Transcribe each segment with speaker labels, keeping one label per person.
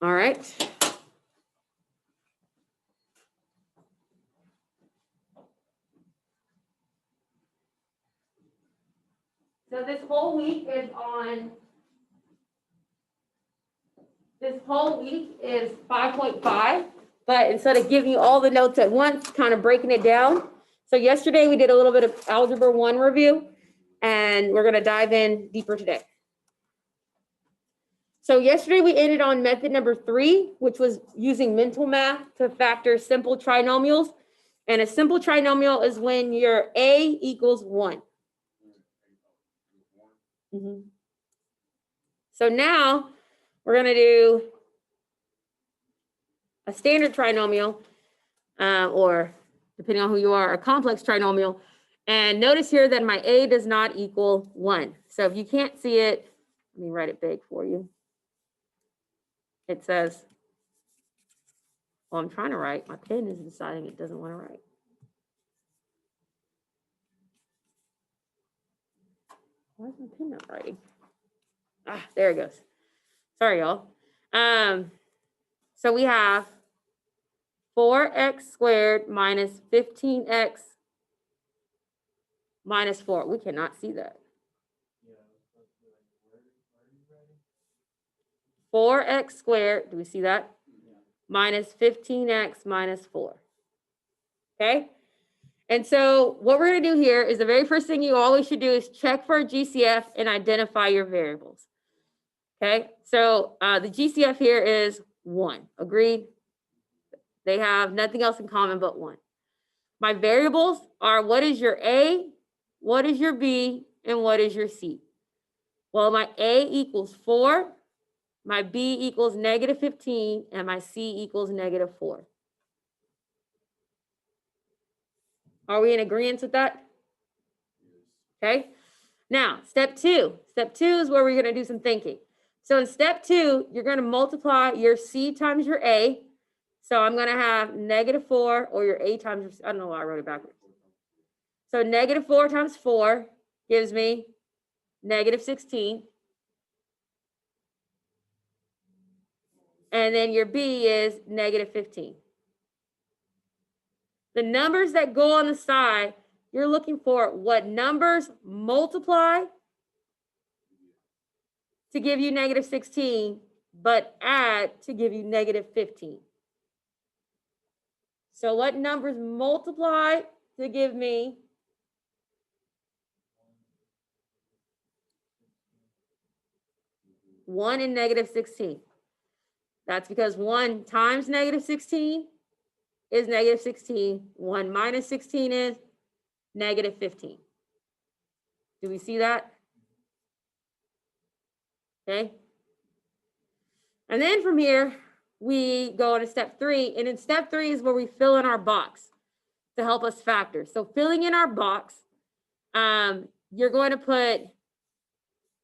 Speaker 1: All right. So this whole week is 5.5, but instead of giving you all the notes at once, kind of breaking it down. So yesterday we did a little bit of Algebra 1 review, and we're going to dive in deeper today. So yesterday we ended on method number 3, which was using mental math to factor simple trinomials. And a simple trinomial is when your A equals 1. So now we're going to do a standard trinomial, or depending on who you are, a complex trinomial. And notice here that my A does not equal 1. So if you can't see it, let me write it big for you. It says, well, I'm trying to write. My pen is deciding it doesn't want to write. Why is my pen not writing? Ah, there it goes. Sorry, y'all. So we have 4x squared minus 15x minus 4. We cannot see that. 4x squared, do we see that? Minus 15x minus 4. Okay? And so what we're going to do here is the very first thing you always should do is check for a GCF and identify your variables. Okay? So the GCF here is 1. Agreed? They have nothing else in common but 1. My variables are what is your A, what is your B, and what is your C? Well, my A equals 4, my B equals negative 15, and my C equals negative 4. Are we in agreement with that? Okay. Now, step 2. Step 2 is where we're going to do some thinking. So in step 2, you're going to multiply your C times your A. So I'm going to have negative 4, or your A times your, I don't know why I wrote it backwards. So negative 4 times 4 gives me negative 16. And then your B is negative 15. The numbers that go on the side, you're looking for what numbers multiply to give you negative 16, but add to give you negative 15. So what numbers multiply to give me 1 and negative 16? That's because 1 times negative 16 is negative 16. 1 minus 16 is negative 15. Do we see that? Okay. And then from here, we go into step 3. And in step 3 is where we fill in our box to help us factor. So filling in our box, you're going to put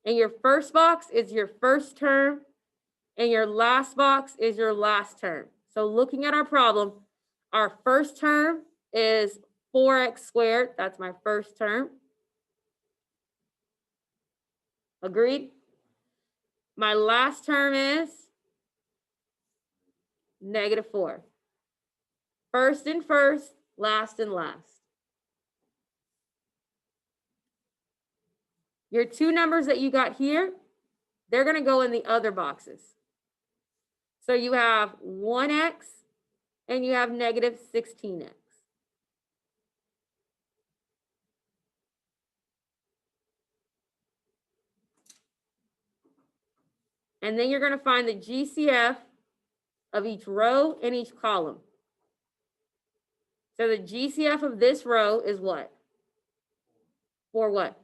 Speaker 1: in your first box is your first term, and your last box is your last term. So looking at our problem, our first term is 4x squared. That's my first term. Agreed? My last term is negative 4. First and first, last and last. Your two numbers that you got here, they're going to go in the other boxes. So you have 1x and you have negative 16x. And then you're going to find the GCF of each row and each column. So the GCF of this row is what? 4 what?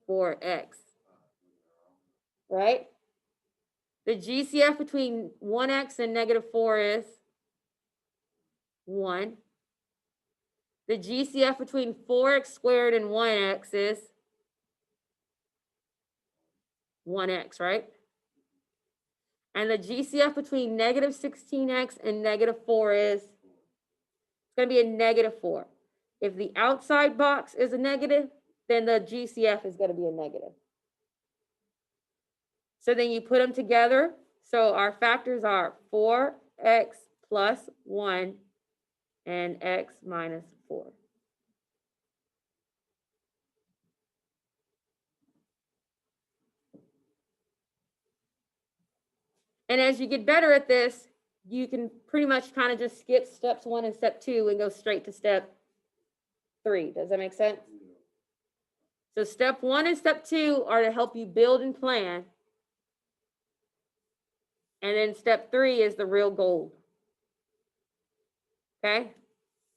Speaker 1: 4x. Right? The GCF between 1x and negative 4 is 1. The GCF between 4x squared and 1x is 1x, right? And the GCF between negative 16x and negative 4 is, it's going to be a negative 4. If the outside box is a negative, then the GCF is going to be a negative. So then you put them together, So our factors are 4x plus 1 and x minus 4. And as you get better at this, you can pretty much kind of just skip steps 1 and step 2 and go straight to step 3. Does that make sense? So step 1 and step 2 are to help you build and plan. And then step 3 is the real gold. Okay?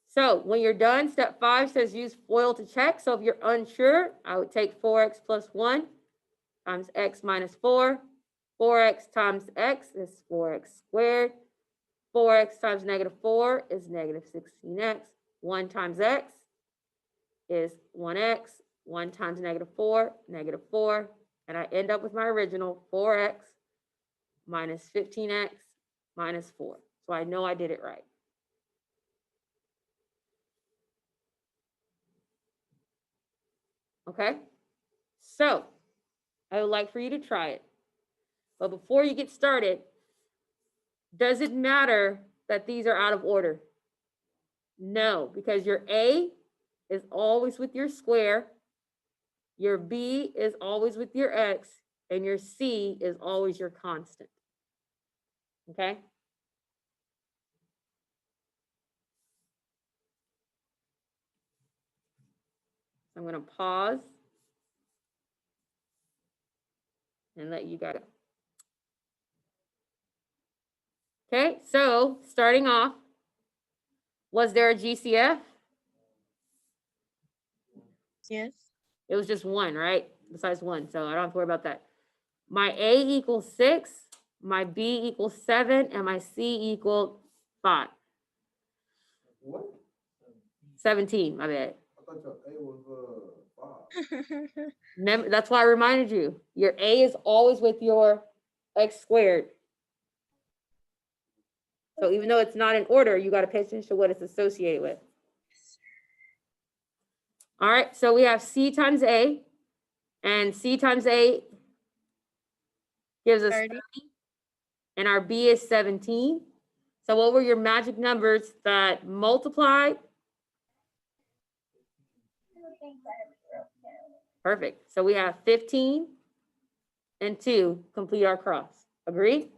Speaker 1: So when you're done, step 5 says use FOIL to check. So if you're unsure, I would take 4x plus 1 times x minus 4. 4x times x is 4x squared. 4x times negative 4 is negative 16x. 1 times x is 1x. 1 times negative 4, negative 4. And I end up with my original 4x minus 15x minus 4. So I know I did it right. Okay? So I would like for you to try it. But before you get started, does it matter that these are out of order? No, because your A is always with your square, your B is always with your X, and your C is always your constant. Okay? I'm going to pause and let you guys go. Okay, so starting off, was there a GCF?
Speaker 2: Yes.
Speaker 1: It was just 1, right? Besides 1, so I don't have to worry about that. My A equals 6, my B equals 7, and my C equaled 5.
Speaker 3: What?
Speaker 1: 17, my bad.
Speaker 3: I thought your A was 5.
Speaker 1: Remember, that's why I reminded you. Your A is always with your x squared. So even though it's not in order, you got to pay attention to what it's associated with. All right, so we have C times A, and C times A gives us
Speaker 2: 30.
Speaker 1: and our B is 17. So what were your magic numbers that multiplied? Perfect. So we have 15 and 2 complete our cross. Agreed?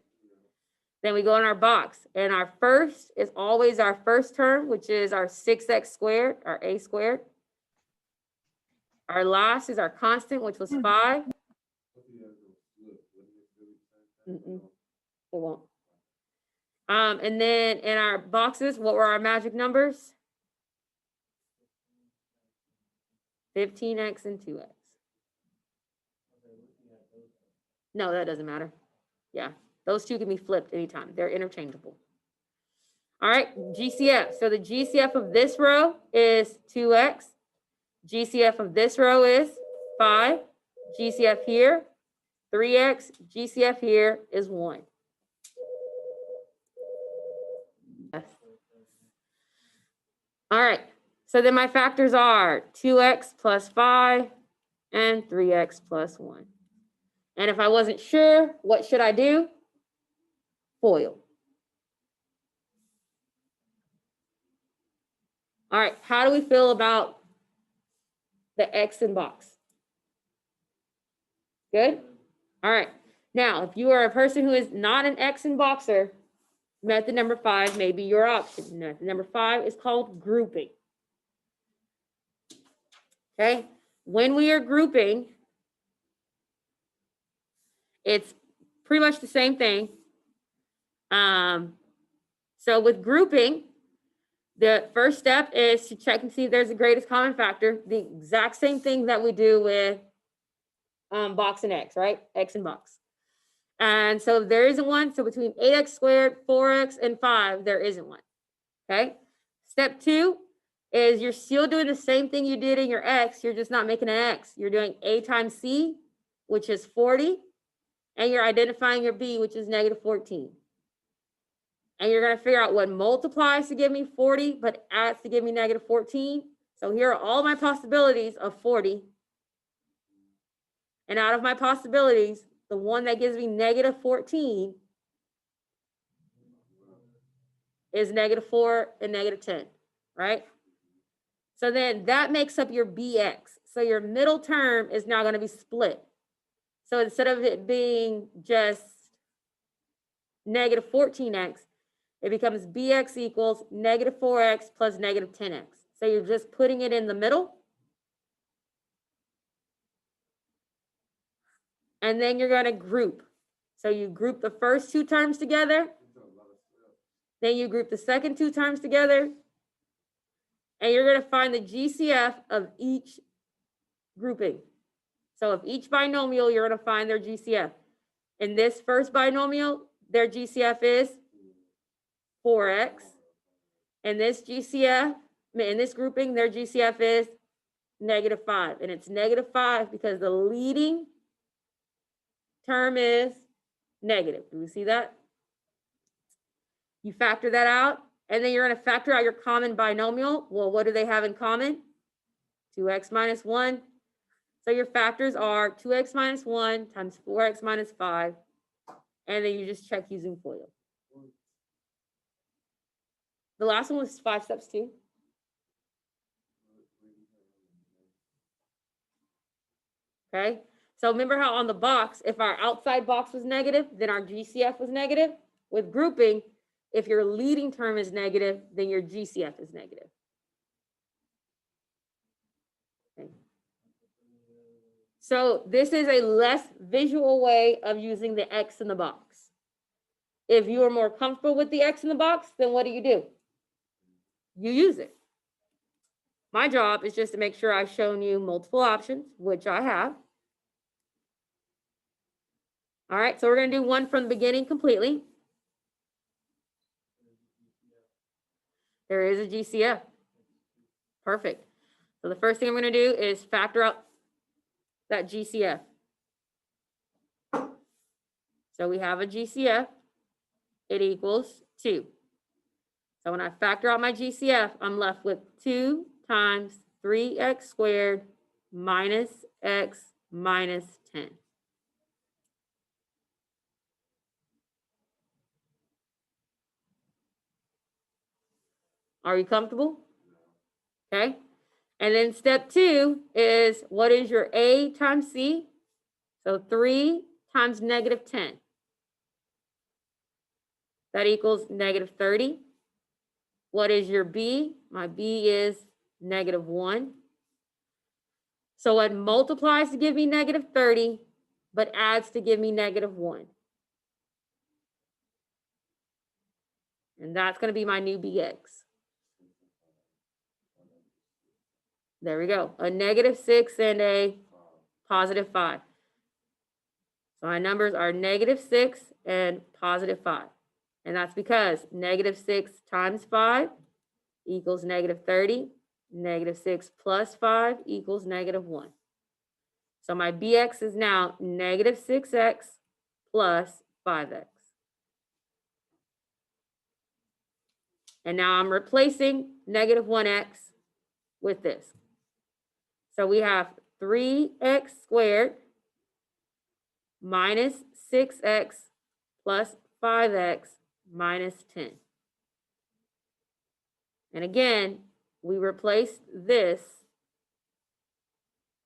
Speaker 1: Then we go in our box, and our first is always our first term, which is our 6x squared, our A squared. Our last is our constant, which was 5. It won't. And then in our boxes, what were our magic numbers? 15x and 2x. No, that doesn't matter. Yeah, those two can be flipped anytime. They're interchangeable. All right, GCF. So the GCF of this row is 2x. GCF of this row is 5. GCF here, 3x. GCF here is 1. Yes. All right, so then my factors are 2x plus 5 and 3x plus 1. And if I wasn't sure, what should I do? FOIL. All right, how do we feel about the X in box? Good? All right. Now, if you are a person who is not an X in boxer, method number 5 may be your option. Method number 5 is called grouping. Okay? When we are grouping, it's pretty much the same thing. So with grouping, the first step is to check and see if there's the greatest common factor. The exact same thing that we do with box and X, right? X and box. And so if there isn't one, so between 8x squared, 4x, and 5, there isn't one. Okay? Step 2 is you're still doing the same thing you did in your X, you're just not making an X. You're doing A times C, which is 40, and you're identifying your B, which is negative 14. And you're going to figure out what multiplies to give me 40, but adds to give me negative 14. So here are all my possibilities of 40. And out of my possibilities, the one that gives me negative 14 is -4 and -10, right? So then that makes up your bx. So your middle term is now going to be split. So instead of it being just -14x, it becomes bx equals -4x plus -10x. So you're just putting it in the middle. And then you're going to group. So you group the first two terms together. Then you group the second two terms together. And you're going to find the GCF of each grouping. So of each binomial, you're going to find their GCF. In this first binomial, their GCF is 4x. In this GCF, in this grouping, their GCF is -5. And it's -5 because the leading term is negative. Do we see that? You factor that out, and then you're going to factor out your common binomial. Well, what do they have in common? 2x minus 1. So your factors are 2x minus 1 times 4x minus 5. And then you just check using FOIL. The last one was 5 steps too. Okay. So remember how on the box, if our outside box was negative, then our GCF was negative. With grouping, if your leading term is negative, then your GCF is negative. Okay. So this is a less visual way of using the X in the box. If you are more comfortable with the X in the box, then what do? You use it. My job is just to make sure I've shown you multiple options, which I have. All right, so we're going to do one from the beginning completely. There is a GCF. Perfect. So the first thing I'm going to do is factor out that GCF. So we have a GCF. It equals 2. So when I factor out my GCF, I'm left with 2 times 3x squared minus x minus 10. Are you comfortable? Okay. And then step 2 is, what is your A times C? So 3 times -10. That equals -30. What is your B? My B is -1. So what multiplies to give me -30, but adds to give me -1. And that's going to be my new BX. There we go. A -6 and a +5. So my numbers are -6 and +5. And that's because -6 times 5 equals -30. -6 plus 5 equals -1. So my BX is now -6x plus 5x. And now I'm replacing -1x with this. So we have 3x squared minus 6x plus 5x minus 10. And again, we replace this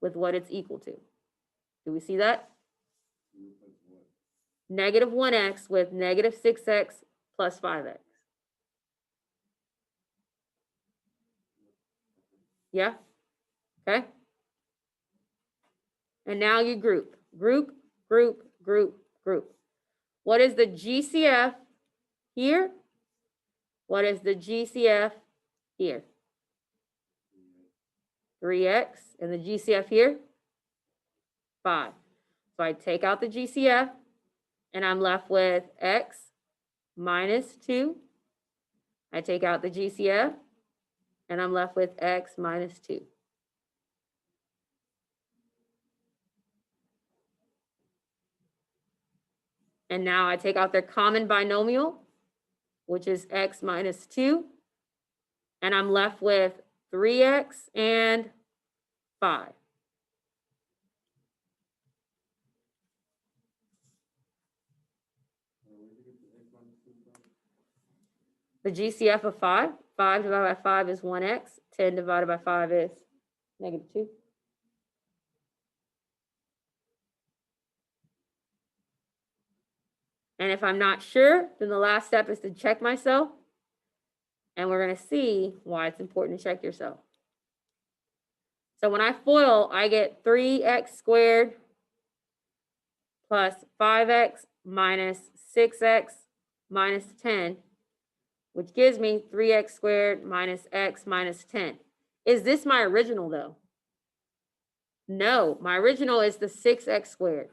Speaker 1: with what it's equal to. Do we see that? -1x with -6x plus 5x. Yeah? Okay. And now you group. Group, group, group, group. What is the GCF here? What is the GCF here? 3x. And the GCF here? 5. So I take out the GCF, and I'm left with x minus 2. I take out the GCF, and I'm left with x minus 2. And now I take out their common binomial, which is x minus 2. And I'm left with 3x and 5. The GCF of 5. 5 divided by 5 is 1x. 10 divided by 5 is -2. And if I'm not sure, then the last step is to check myself. And we're going to see why it's important to check yourself. So when I FOIL, I get 3x squared plus 5x minus 6x minus 10, which gives me 3x squared minus x minus 10. Is this my original though? No, my original is the 6x squared.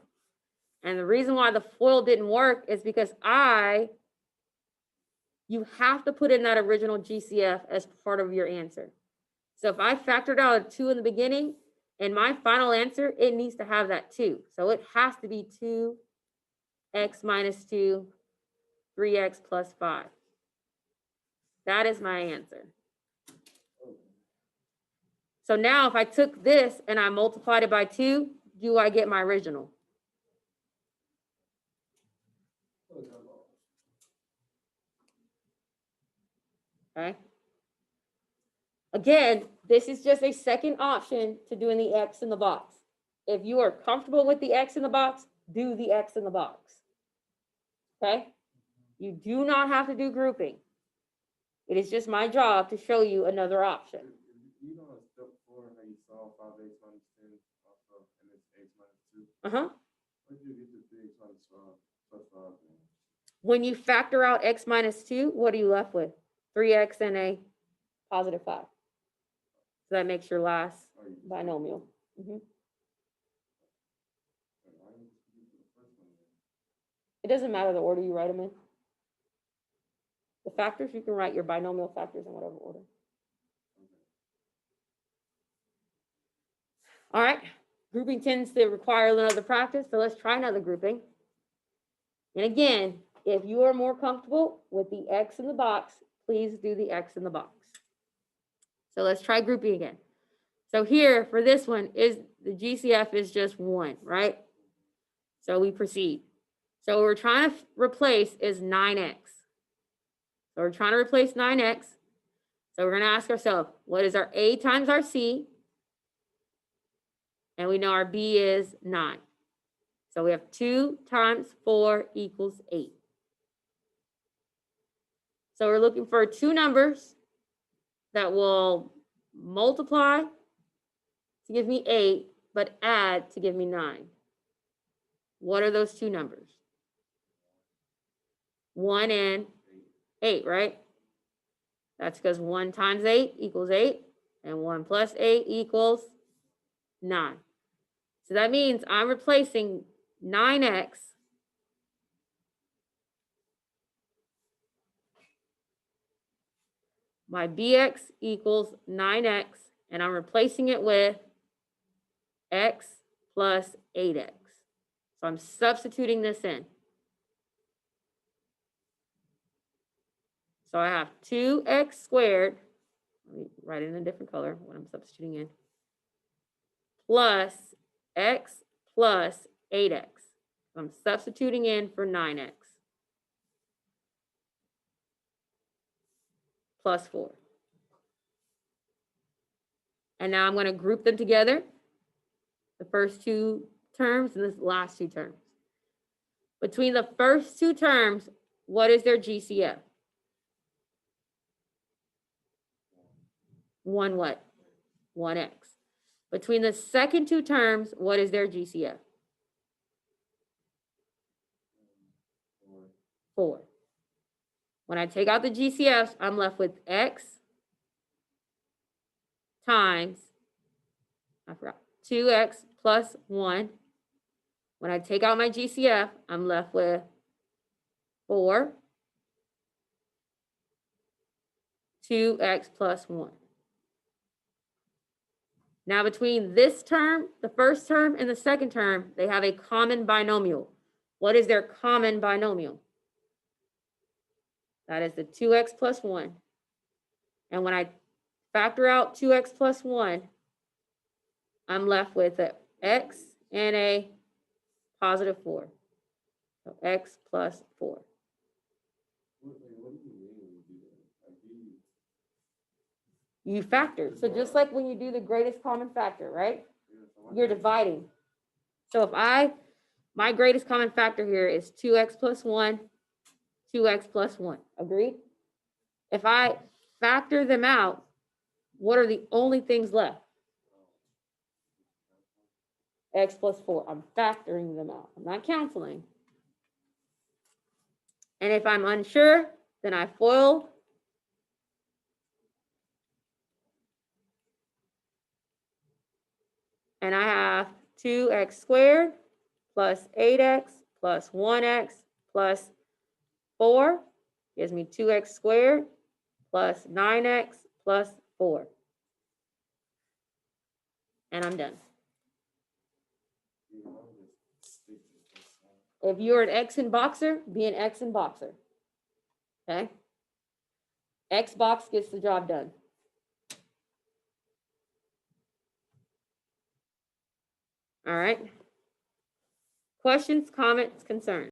Speaker 1: And the reason why the FOIL didn't work is because you have to put in that original GCF as part of your answer. So if I factored out a 2 in the beginning, in my final answer, it needs to have that 2. So it has to be 2x minus 2, 3x plus 5. That is my answer. So now if I took this and I multiplied it by 2, do I get my original? Okay. Again, this is just a second option to doing the X in the box. If you are comfortable with the X in the box, do the X in the box. Okay? You do not have to do grouping. It is just my job to show you another option.
Speaker 3: You know, step 4, how you solve 5x minus 10 also, and it's x minus 2.
Speaker 1: Uh-huh.
Speaker 3: Where did you get the 3x minus 5 plus 5?
Speaker 1: When you factor out x minus 2, what are you left with? 3x and a positive 5. So that makes your last binomial. It doesn't matter the order you write them in. The factors, you can write your binomial factors in whatever order. All right, grouping tends to require another practice, so let's try another grouping. And again, if you are more comfortable with the X in the box, please do the X in the box. So let's try grouping again. So here for this one is the GCF is just 1, right? So we proceed. So what we're trying to replace is 9x. So we're trying to replace 9x. So we're going to ask ourselves, what is our A times our C? And we know our B is 9. So we have 2 times 4 equals 8. So we're looking for 2 numbers that will multiply to give me 8, but add to give me 9. What are those 2 numbers? 1 and 8, right? That's because 1 times 8 equals 8, and 1 plus 8 equals 9. So that means I'm replacing 9x my bx equals 9x, and I'm replacing it with x plus 8x. So I'm substituting this in. So I have 2x squared, let me write it in a different color when I'm substituting in, plus x plus 8x. So I'm substituting in for 9x plus 4. And now I'm going to group them together, the first 2 terms and the last 2 terms. Between the first 2 terms, what is their GCF? 1 what? 1x. Between the second 2 terms, what is their GCF? 4. When I take out the GCFs, I'm left with x times, I forgot, 2x plus 1. When I take out my GCF, I'm left with 4, 2x plus 1. Now between this term, the first term, and the second term, they have a common binomial. What is their common binomial? That is the 2x plus 1. And when I factor out 2x plus 1, I'm left with an x and a positive 4. So x plus 4. You factor. So just like when you do the greatest common factor, right? You're dividing. So if my greatest common factor here is 2x plus 1, 2x plus 1. Agreed? If I factor them out, what are the only things left? X plus 4. I'm factoring them out. I'm not canceling. And if I'm unsure, then I FOIL. And I have 2x squared plus 8x plus 1x plus 4 gives me 2x squared plus 9x plus 4. And I'm done. If you're an X in Boxer, be an X in Boxer. Okay? X box gets the job done. All right. Questions, comments, concerns?